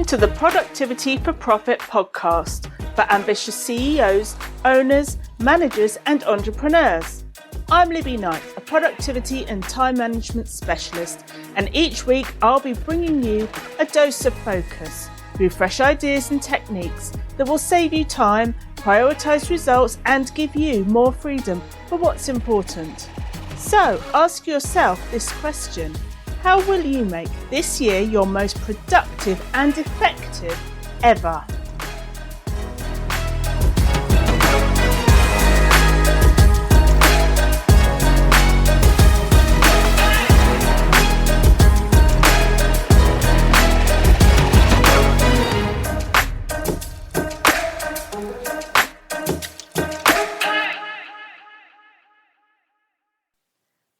to the Productivity for Profit podcast for ambitious CEOs, owners, managers and entrepreneurs. I'm Libby Knight, a productivity and time management specialist, and each week I'll be bringing you a dose of focus through fresh ideas and techniques that will save you time, prioritise results and give you more freedom for what's important. So ask yourself this question: how will you make this year your most productive and effective ever?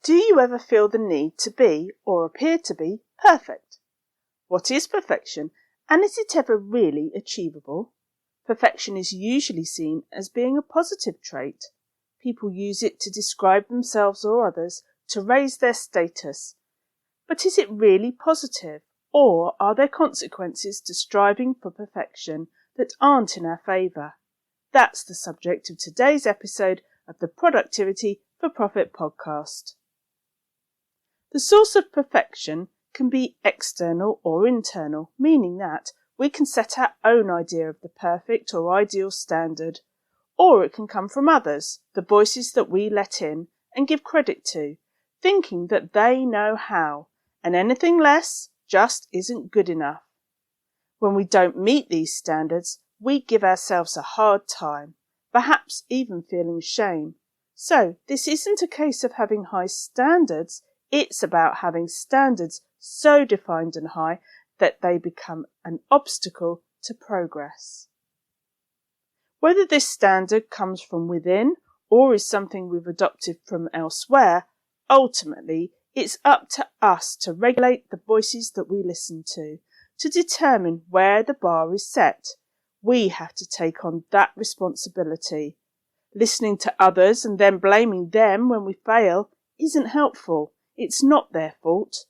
Do you ever feel the need to be, or appear to be, perfect? What is perfection, and is it ever really achievable? Perfection is usually seen as being a positive trait. People use it to describe themselves or others, to raise their status. But is it really positive, or are there consequences to striving for perfection that aren't in our favour? That's the subject of today's episode of the Productivity for Profit podcast. The source of perfection can be external or internal, meaning that we can set our own idea of the perfect or ideal standard, or it can come from others, the voices that we let in and give credit to, thinking that they know how, and anything less just isn't good enough. When we don't meet these standards, we give ourselves a hard time, perhaps even feeling shame. So this isn't a case of having high standards. It's about having standards so defined and high that they become an obstacle to progress. Whether this standard comes from within or is something we've adopted from elsewhere, ultimately it's up to us to regulate the voices that we listen to determine where the bar is set. We have to take on that responsibility. Listening to others and then blaming them when we fail isn't helpful. It's not their fault.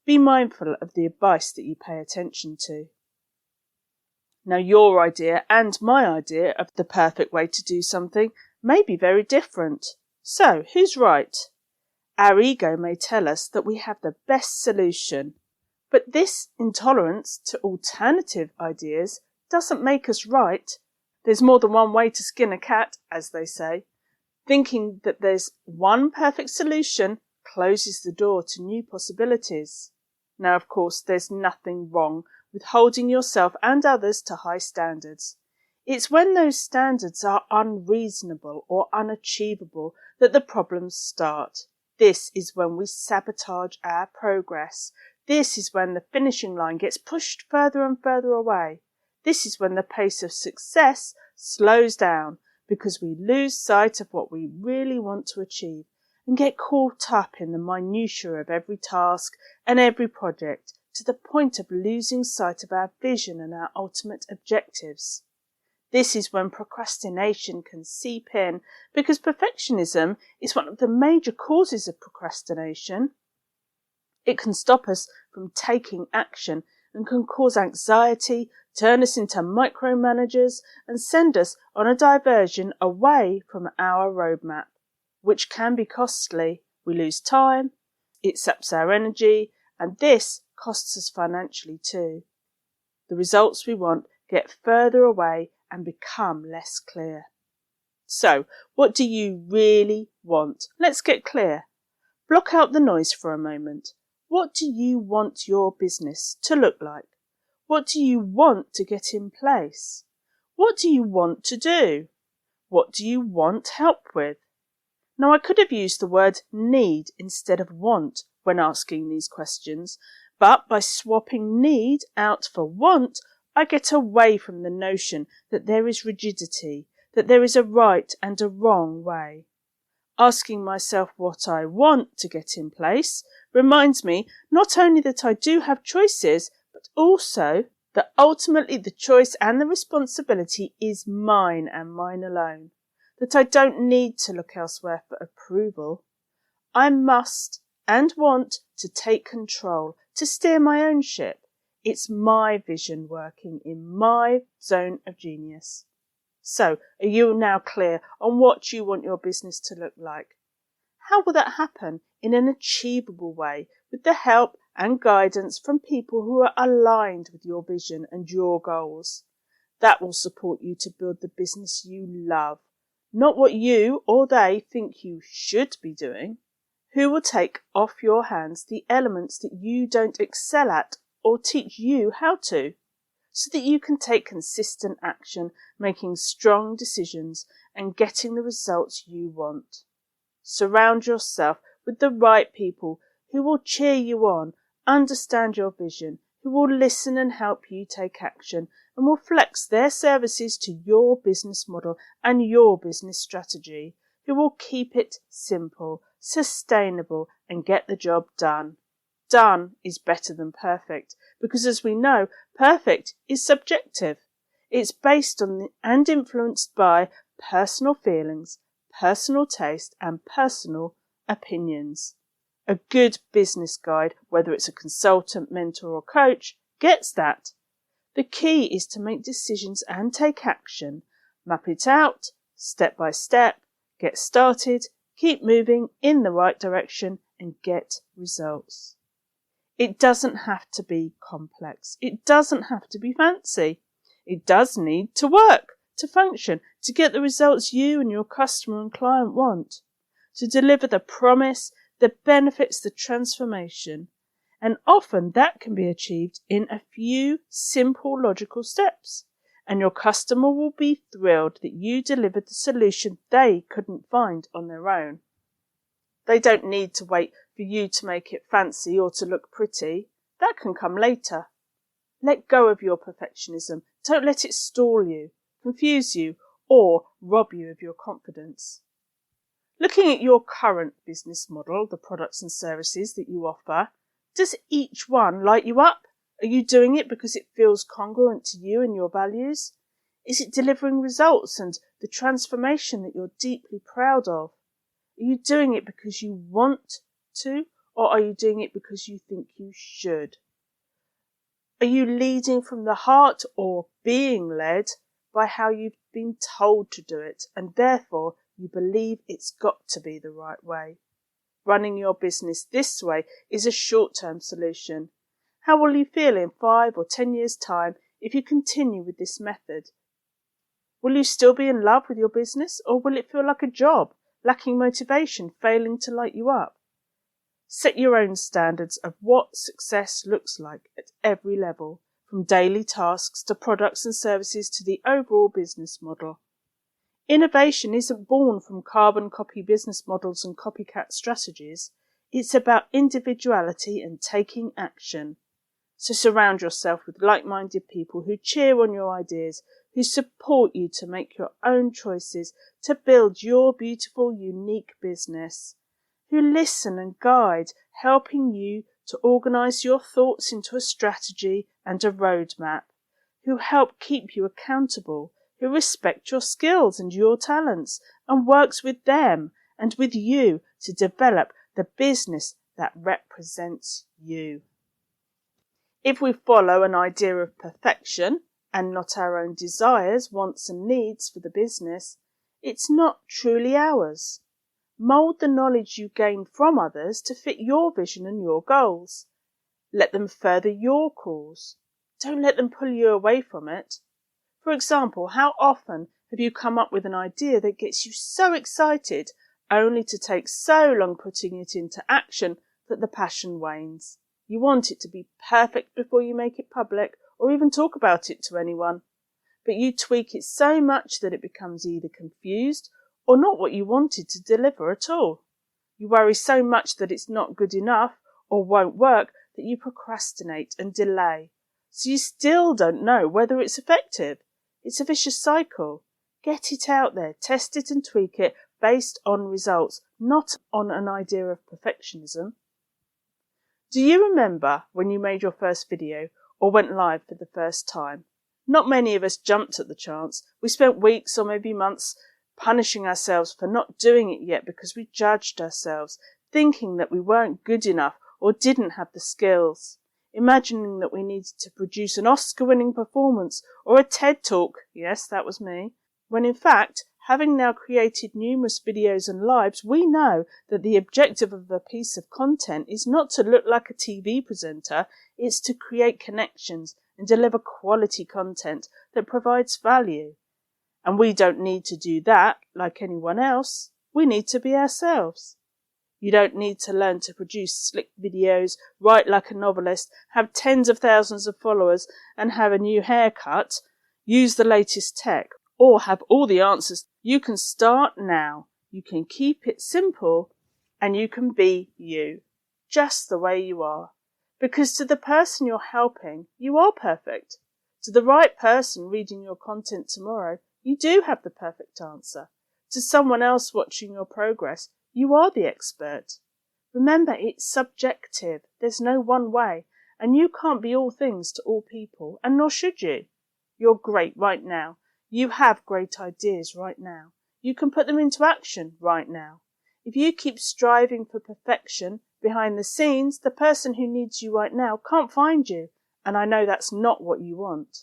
Be mindful of the advice that you pay attention to. Now, your idea and my idea of the perfect way to do something may be very different. So, who's right? Our ego may tell us that we have the best solution, but this intolerance to alternative ideas doesn't make us right. There's more than one way to skin a cat, as they say. Thinking that there's one perfect solution closes the door to new possibilities. Now, of course, there's nothing wrong with holding yourself and others to high standards. It's when those standards are unreasonable or unachievable that the problems start. This is when we sabotage our progress. This is when the finishing line gets pushed further and further away. This is when the pace of success slows down because we lose sight of what we really want to achieve and get caught up in the minutiae of every task and every project to the point of losing sight of our vision and our ultimate objectives. This is when procrastination can seep in, because perfectionism is one of the major causes of procrastination. It can stop us from taking action and can cause anxiety, turn us into micromanagers and send us on a diversion away from our roadmap, which can be costly. We lose time, it saps our energy, and this costs us financially too. The results we want get further away and become less clear. So, what do you really want? Let's get clear. Block out the noise for a moment. What do you want your business to look like? What do you want to get in place? What do you want to do? What do you want help with? Now, I could have used the word need instead of want when asking these questions, but by swapping need out for want, I get away from the notion that there is rigidity, that there is a right and a wrong way. Asking myself what I want to get in place reminds me not only that I do have choices, but also that ultimately the choice and the responsibility is mine and mine alone. That I don't need to look elsewhere for approval. I must and want to take control, to steer my own ship. It's my vision working in my zone of genius. So, are you now clear on what you want your business to look like? How will that happen in an achievable way with the help and guidance from people who are aligned with your vision and your goals? That will support you to build the business you love, not what you or they think you should be doing. Who will take off your hands the elements that you don't excel at or teach you how to, so that you can take consistent action, making strong decisions and getting the results you want. Surround yourself with the right people who will cheer you on, understand your vision, who will listen and help you take action, and will flex their services to your business model and your business strategy, who will keep it simple, sustainable, and get the job done. Done is better than perfect, because as we know, perfect is subjective. It's based on and influenced by personal feelings, personal taste, and personal opinions. A good business guide, whether it's a consultant, mentor, or coach, gets that. The key is to make decisions and take action. Map it out, step by step, get started, keep moving in the right direction, and get results. It doesn't have to be complex. It doesn't have to be fancy. It does need to work, to function, to get the results you and your customer and client want, to deliver the promise, the benefits, the transformation. And often that can be achieved in a few simple logical steps. And your customer will be thrilled that you delivered the solution they couldn't find on their own. They don't need to wait for you to make it fancy or to look pretty. That can come later. Let go of your perfectionism. Don't let it stall you, confuse you, or rob you of your confidence. Looking at your current business model, the products and services that you offer, does each one light you up? Are you doing it because it feels congruent to you and your values? Is it delivering results and the transformation that you're deeply proud of? Are you doing it because you want to, or are you doing it because you think you should? Are you leading from the heart or being led by how you've been told to do it, and therefore you believe it's got to be the right way? Running your business this way is a short-term solution. How will you feel in 5 or 10 years' time if you continue with this method? Will you still be in love with your business, or will it feel like a job, lacking motivation, failing to light you up? Set your own standards of what success looks like at every level, from daily tasks to products and services to the overall business model. Innovation isn't born from carbon copy business models and copycat strategies. It's about individuality and taking action. So surround yourself with like-minded people who cheer on your ideas, who support you to make your own choices, to build your beautiful, unique business, who listen and guide, helping you to organise your thoughts into a strategy and a roadmap, who help keep you accountable, who respect your skills and your talents and works with them and with you to develop the business that represents you. If we follow an idea of perfection and not our own desires, wants and needs for the business, it's not truly ours. Mould the knowledge you gain from others to fit your vision and your goals. Let them further your cause. Don't let them pull you away from it. For example, how often have you come up with an idea that gets you so excited only to take so long putting it into action that the passion wanes? You want it to be perfect before you make it public or even talk about it to anyone. But you tweak it so much that it becomes either confused or not what you wanted to deliver at all. You worry so much that it's not good enough or won't work that you procrastinate and delay. So you still don't know whether it's effective. It's a vicious cycle. Get it out there, test it and tweak it based on results, not on an idea of perfectionism. Do you remember when you made your first video or went live for the first time? Not many of us jumped at the chance. We spent weeks or maybe months punishing ourselves for not doing it yet because we judged ourselves, thinking that we weren't good enough or didn't have the skills. imagining that we needed to produce an Oscar-winning performance or a TED Talk, yes, that was me, when in fact, having now created numerous videos and lives, we know that the objective of a piece of content is not to look like a TV presenter, it's to create connections and deliver quality content that provides value. And we don't need to do that like anyone else. We need to be ourselves. You don't need to learn to produce slick videos, write like a novelist, have tens of thousands of followers and have a new haircut, use the latest tech, or have all the answers. You can start now. You can keep it simple and you can be you, just the way you are. Because to the person you're helping, you are perfect. To the right person reading your content tomorrow, you do have the perfect answer. To someone else watching your progress, you are the expert. Remember, it's subjective. There's no one way, and you can't be all things to all people, and nor should you. You're great right now. You have great ideas right now. You can put them into action right now. If you keep striving for perfection behind the scenes, the person who needs you right now can't find you, and I know that's not what you want.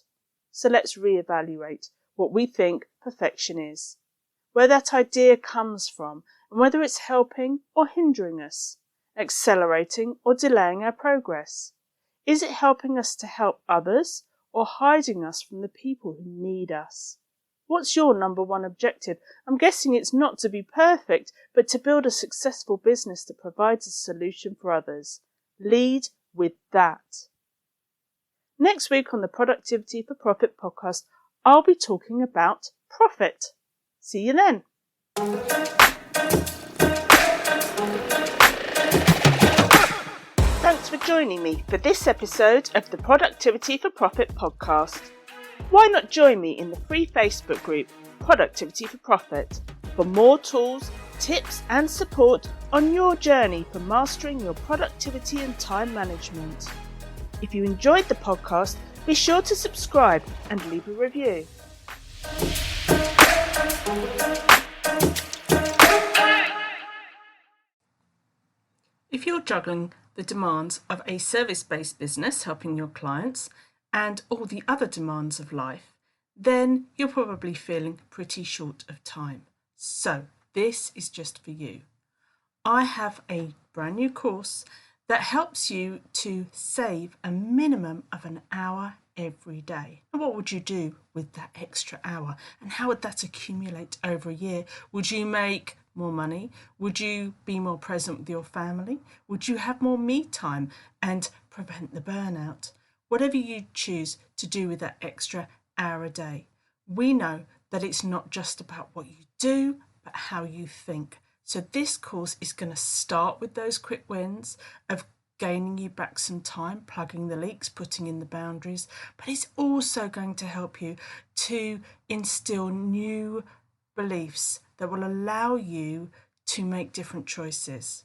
So let's reevaluate what we think perfection is, where that idea comes from, and whether it's helping or hindering us, accelerating or delaying our progress. Is it helping us to help others or hiding us from the people who need us? What's your number one objective? I'm guessing it's not to be perfect, but to build a successful business that provides a solution for others. Lead with that. Next week on the Productivity for Profit podcast, I'll be talking about profit. See you then. Thanks for joining me for this episode of the Productivity for Profit podcast. Why not join me in the free Facebook group Productivity for Profit for more tools, tips and support on your journey for mastering your productivity and time management. If you enjoyed the podcast, be sure to subscribe and leave a review. If you're juggling the demands of a service-based business helping your clients and all the other demands of life, then you're probably feeling pretty short of time. So this is just for you. I have a brand new course that helps you to save a minimum of an hour every day. And what would you do with that extra hour? And how would that accumulate over a year? Would you make more money? Would you be more present with your family? Would you have more me time and prevent the burnout? Whatever you choose to do with that extra hour a day, we know that it's not just about what you do, but how you think. So this course is going to start with those quick wins of gaining you back some time, plugging the leaks, putting in the boundaries, but it's also going to help you to instill new beliefs that will allow you to make different choices.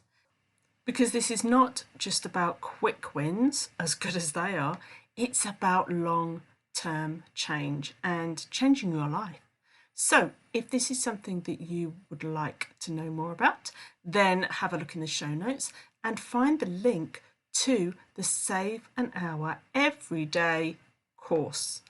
Because this is not just about quick wins, as good as they are, it's about long-term change and changing your life. So if this is something that you would like to know more about, then have a look in the show notes and find the link to the Save an Hour Every Day course.